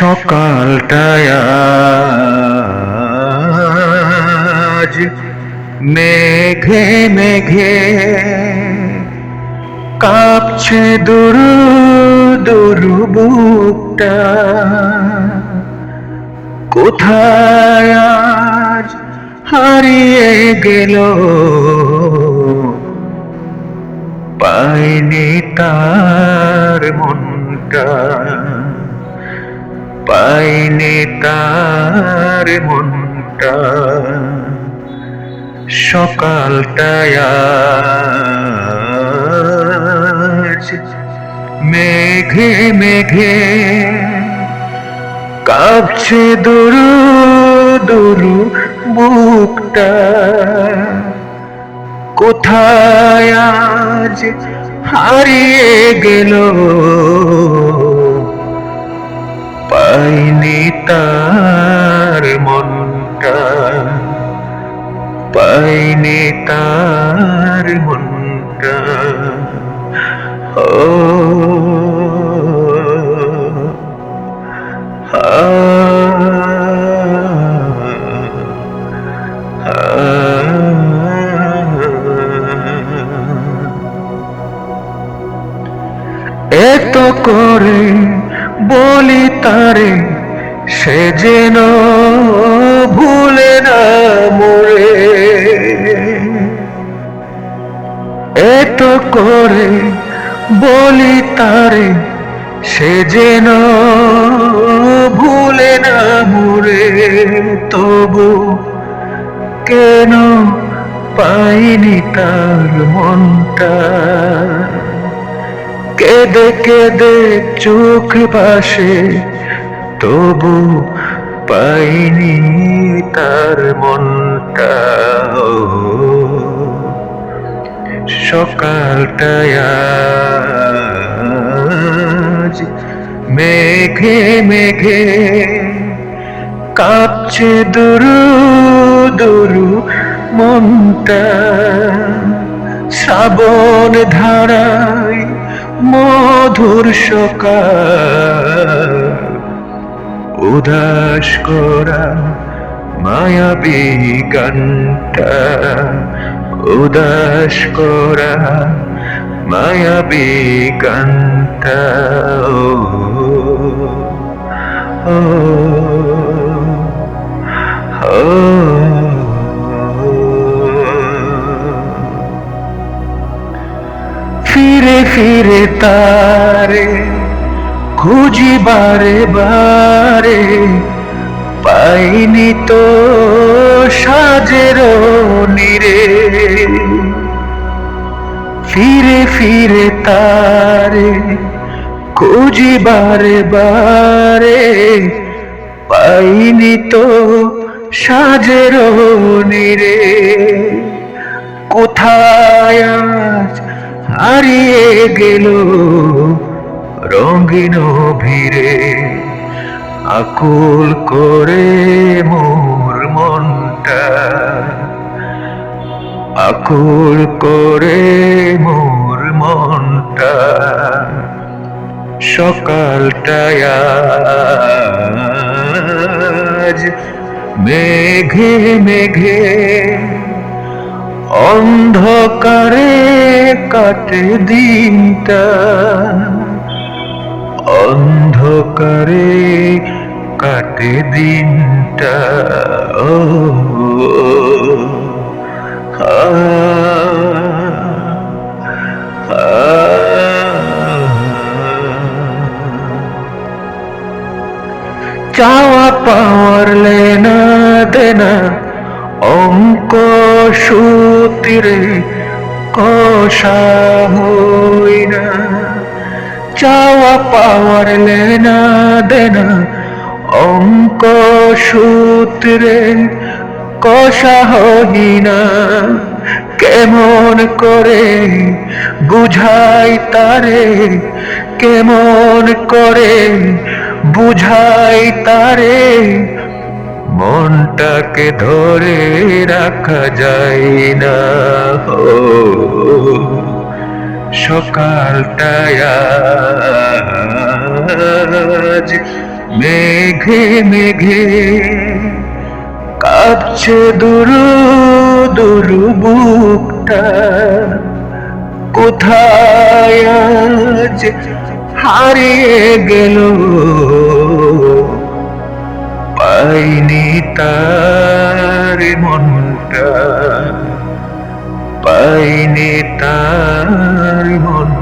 সকালটায় আজ মেঘে মেঘে কাঁপছে দুরু দুরু বুকটা। কোথায় আজ হারিয়ে গেল পাইনি তার মনটা, পাইনি তার মনটা। সকালটায় আজ মেঘে মেঘে কাঁপছে দুরু দুরু বুকটা। কোথায় আজ হারিয়ে গেল পাইনি তার মনটা, পাইনি তার মনটা। ও এত করে বলি তারে, সে যেন ভুলে না মোরে। এত করে বলি তারে, সে যেন ভুলে না মোরে। তবু কেন পাইনি তার মনটা, কেঁদে কেঁদে চোখ ভাসে তবু পাইনি তার মনটা। সকালটায় আজ মেঘে মেঘে কাঁপছে দুরু দুরু মনটা। শ্রাবণ ধারায় মধুর সকাল, উদাস করা মায়াবী গানটা, উদাস করা মায়াবী গানটা। ও ও ফিরে ফিরে তারে খুঁজি বারে বারে, পাইনি তো সাজের নীরে। ফিরে ফিরে তারে খুঁজি বারে বারে, পাইনি তো সাজের নীরে। কোথায় আজ হারিয়ে গেল রঙিন ভিড়ে, আকুল করে মোর মনটা, আকুল করে মোর মনটা। সকালটায় আজ মেঘে মেঘে অন্ধকারে কাটে দিনটা, অন্ধকারে কাটে দিনটা। ও চাওয়া পাওয়ার লেনা দেনা অঙ্ক সূত্রে কষা হই না। চাওয়া পাওয়ার লেনা দেনা অঙ্ক সূত্রে কষা হই না। কেমন করে বুঝাই তারে, কেমন করে বুঝাই তারে, মনটাকে ধরে রাখা যায় না। সকালটায় আজ মেঘে মেঘে কাঁপছে দুরু দুরু বুকটা, কোথায় আজ হারিয়ে গেল, পাইনি তার মনটা, পাইনি তার মন।